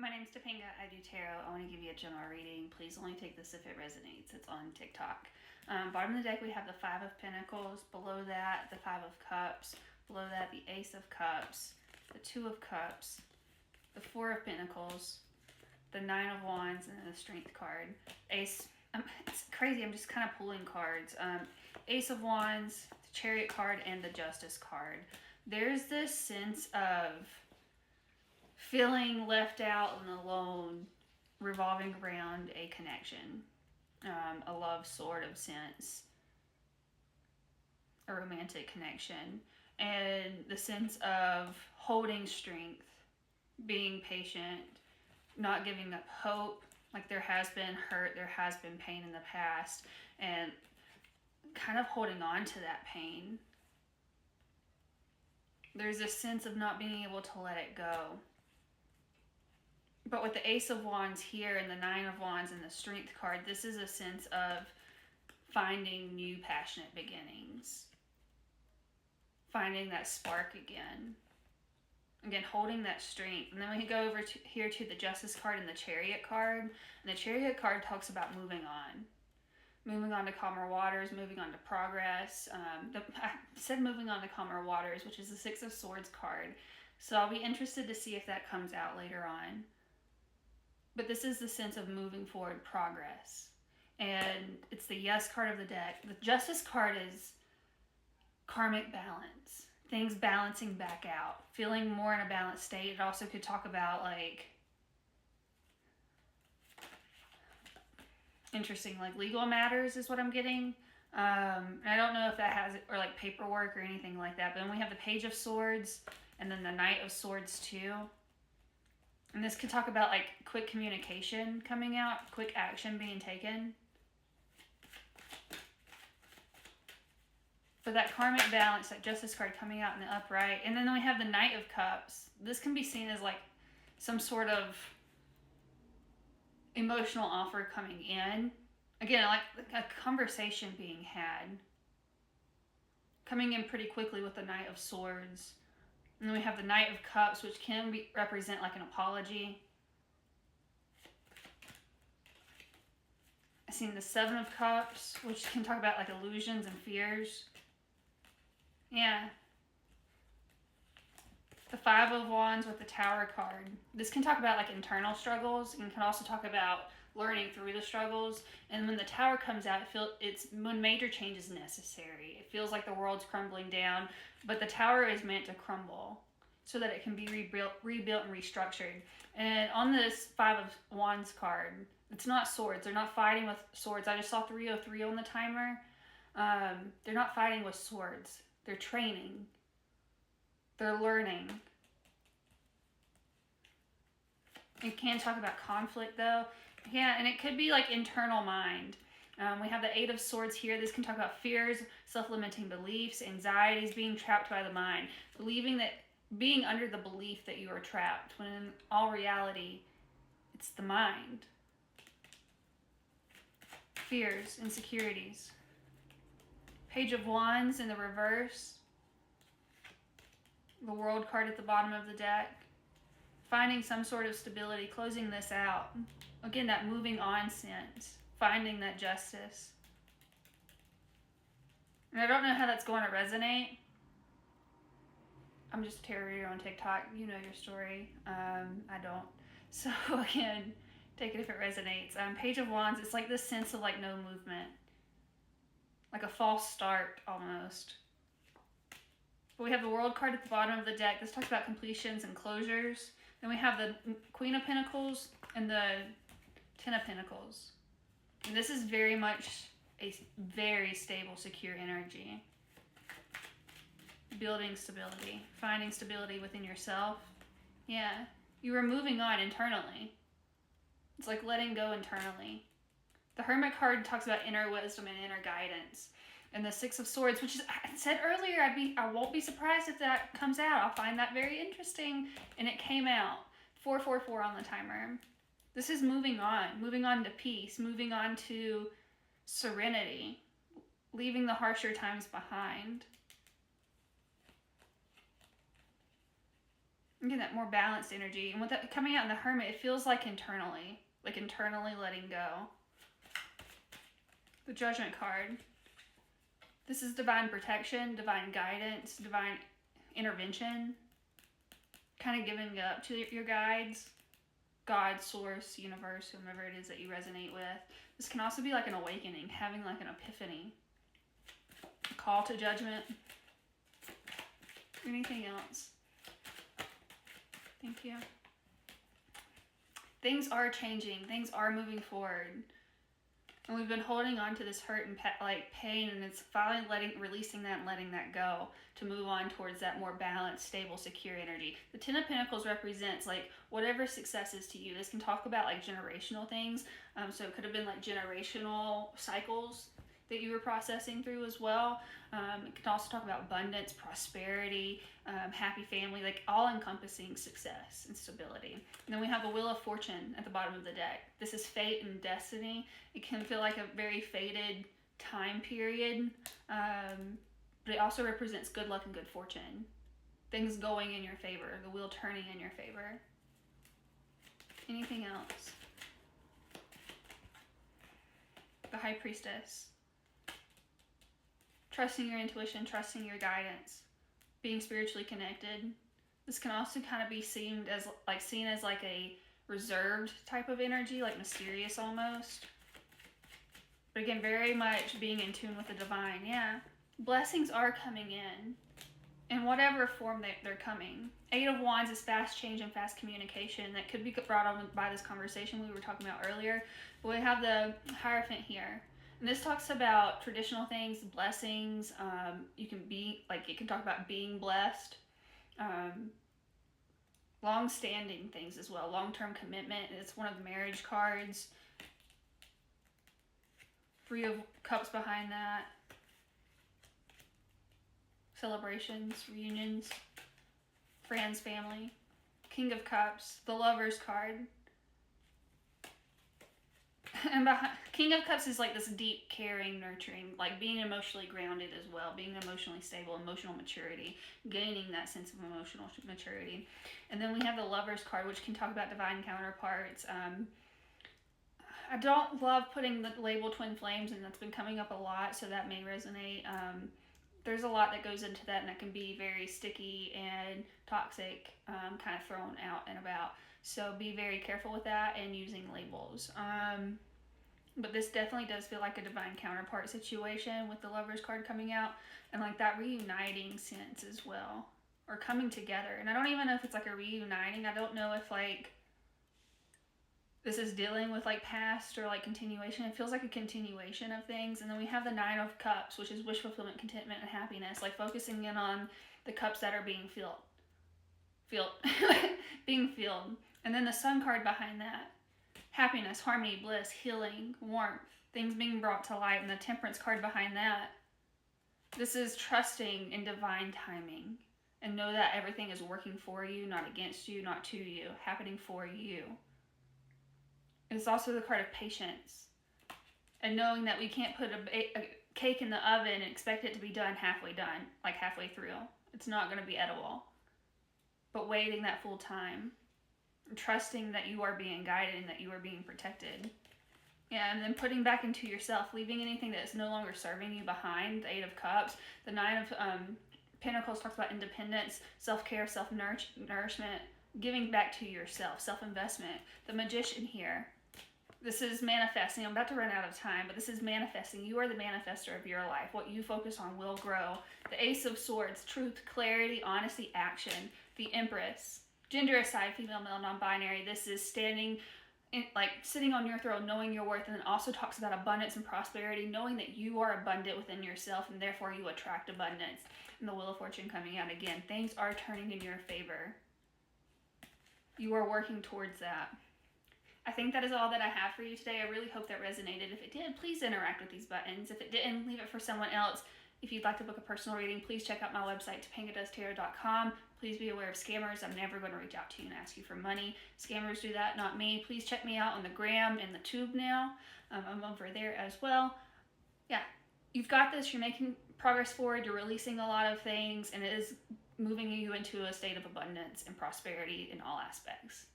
My name's Tapainga. I do tarot. I want to give you a general reading. Please only take this if it resonates. It's on TikTok. Bottom of the deck, we have the Five of Pentacles. Below that, the Five of Cups. Below that, the Ace of Cups, the Two of Cups, the Four of Pentacles, the Nine of Wands, and then the Strength card. Ace. It's crazy. I'm just kind of pulling cards. Ace of Wands, the Chariot card, and the Justice card. There's this sense of feeling left out and alone, revolving around a connection, a love sort of sense, a romantic connection, and the sense of holding strength, being patient, not giving up hope. Like there has been hurt, there has been pain in the past, and kind of holding on to that pain. There's a sense of not being able to let it go. But with the Ace of Wands here and the Nine of Wands and the Strength card, this is a sense of finding new passionate beginnings. Finding that spark again. Again, holding that strength. And then we can go over here to the Justice card and the Chariot card. And the Chariot card talks about moving on. Moving on to calmer waters, moving on to progress. I said moving on to calmer waters, which is the Six of Swords card. So I'll be interested to see if that comes out later on. But this is the sense of moving forward, progress. And it's the Yes card of the deck. The Justice card is karmic balance. Things balancing back out. Feeling more in a balanced state. It also could talk about like interesting like legal matters is what I'm getting. And I don't know if that has, or like paperwork or anything like that. But then we have the Page of Swords and then the Knight of Swords too. And this could talk about like quick communication coming out, quick action being taken. But that karmic balance, that Justice card coming out in the upright. And then we have the Knight of Cups. This can be seen as like some sort of emotional offer coming in. Again, like a conversation being had. Coming in pretty quickly with the Knight of Swords. And then we have the Knight of Cups, which can represent like an apology. I've seen the Seven of Cups, which can talk about like illusions and fears. Yeah. The Five of Wands with the Tower card. This can talk about like internal struggles and can also talk about learning through the struggles. And when the Tower comes out, it's when major change is necessary. It feels like the world's crumbling down, but the Tower is meant to crumble so that it can be rebuilt and restructured. And on this Five of Wands card, it's not swords. They're not fighting with swords. I just saw 303 on the timer. They're not fighting with swords. They're training. They're learning. You can talk about conflict though. Yeah, and it could be like internal mind. We have the Eight of Swords here. This can talk about fears, self-limiting beliefs, anxieties, being trapped by the mind. Being under the belief that you are trapped, when in all reality, it's the mind. Fears, insecurities. Page of Wands in the reverse. The World card at the bottom of the deck. Finding some sort of stability, closing this out. Again, that moving on sense. Finding that justice. And I don't know how that's going to resonate. I'm just a tarot reader on TikTok. You know your story. I don't. So again, take it if it resonates. Page of Wands, it's like this sense of like no movement. Like a false start almost. But we have the World card at the bottom of the deck. This talks about completions and closures. Then we have the Queen of Pentacles and the Ten of Pentacles. And this is very much a very stable, secure energy. Building stability. Finding stability within yourself. Yeah. You are moving on internally. It's like letting go internally. The Hermit card talks about inner wisdom and inner guidance. And the Six of Swords, which is, I said earlier, I won't be surprised if that comes out. I'll find that very interesting. And it came out. 444 on the timer. This is moving on to peace, moving on to serenity, leaving the harsher times behind. I'm getting that more balanced energy. And with that coming out in the Hermit, it feels like internally letting go. The Judgment card. This is divine protection, divine guidance, divine intervention. Kind of giving up to your guides. God, source, universe, whomever it is that you resonate with. This can also be like an awakening, having like an epiphany. A call to judgment. Anything else? Thank you. Things are changing. Things are moving forward. And we've been holding on to this hurt and pain, and it's finally releasing that and letting that go to move on towards that more balanced, stable, secure energy. The Ten of Pentacles represents like whatever success is to you. This can talk about like generational things. So it could have been like generational cycles that you were processing through as well. It can also talk about abundance, prosperity, happy family, like all-encompassing success and stability. And then we have a Wheel of Fortune at the bottom of the deck. This is fate and destiny. It can feel like a very fated time period, but it also represents good luck and good fortune. Things going in your favor, the wheel turning in your favor. Anything else? The High Priestess. Trusting your intuition, trusting your guidance, being spiritually connected. This can also kind of be seen as like a reserved type of energy, like mysterious almost. But again, very much being in tune with the divine. Yeah, blessings are coming in whatever form they're coming. 8 of Wands is fast change and fast communication. That could be brought on by this conversation we were talking about earlier. But we have the Hierophant here. And this talks about traditional things, blessings. You can be, like, it can talk about being blessed. Long-standing things as well. Long-term commitment. It's one of the marriage cards. 3 of Cups behind that. Celebrations, reunions, friends, family. King of Cups. The Lover's card. And King of Cups is like this deep, caring, nurturing, like being emotionally grounded as well, being emotionally stable, emotional maturity, gaining that sense of emotional maturity. And then we have the Lover's card, which can talk about divine counterparts. I don't love putting the label twin flames, and that's been coming up a lot, so that may resonate. There's a lot that goes into that, and that can be very sticky and toxic, kind of thrown out and about. So be very careful with that and using labels. But this definitely does feel like a divine counterpart situation with the Lover's card coming out, and like that reuniting sense as well, or coming together. And I don't even know if it's like a reuniting. I don't know if like this is dealing with like past or like continuation. It feels like a continuation of things. And then we have the 9 of Cups, which is wish fulfillment, contentment, and happiness, like focusing in on the cups that are being filled. Being filled. And then the Sun card behind that. Happiness, harmony, bliss, healing, warmth, things being brought to light. And the Temperance card behind that. This is trusting in divine timing. And know that everything is working for you, not against you, not to you. Happening for you. It's also the card of patience. And knowing that we can't put a cake in the oven and expect it to be done, like halfway through. It's not going to be edible. But waiting that full time. Trusting that you are being guided and that you are being protected. Yeah, and then putting back into yourself, leaving anything that is no longer serving you behind. The 8 of Cups. The 9 of Pentacles talks about independence, self-care, self-nourishment, giving back to yourself, self-investment. The Magician here. This is manifesting. I'm about to run out of time, but this is manifesting. You are the manifester of your life. What you focus on will grow. The Ace of Swords. Truth, clarity, honesty, action. The Empress. Gender aside, female, male, non-binary. This is standing, sitting on your throne, knowing your worth, and then also talks about abundance and prosperity, knowing that you are abundant within yourself, and therefore you attract abundance. And the Wheel of Fortune coming out again. Things are turning in your favor. You are working towards that. I think that is all that I have for you today. I really hope that resonated. If it did, please interact with these buttons. If it didn't, leave it for someone else. If you'd like to book a personal reading, please check out my website, tapaingadoestarot.com. Please be aware of scammers. I'm never going to reach out to you and ask you for money. Scammers do that, not me. Please check me out on the gram and the tube now. I'm over there as well. Yeah, you've got this. You're making progress forward. You're releasing a lot of things, and it is moving you into a state of abundance and prosperity in all aspects.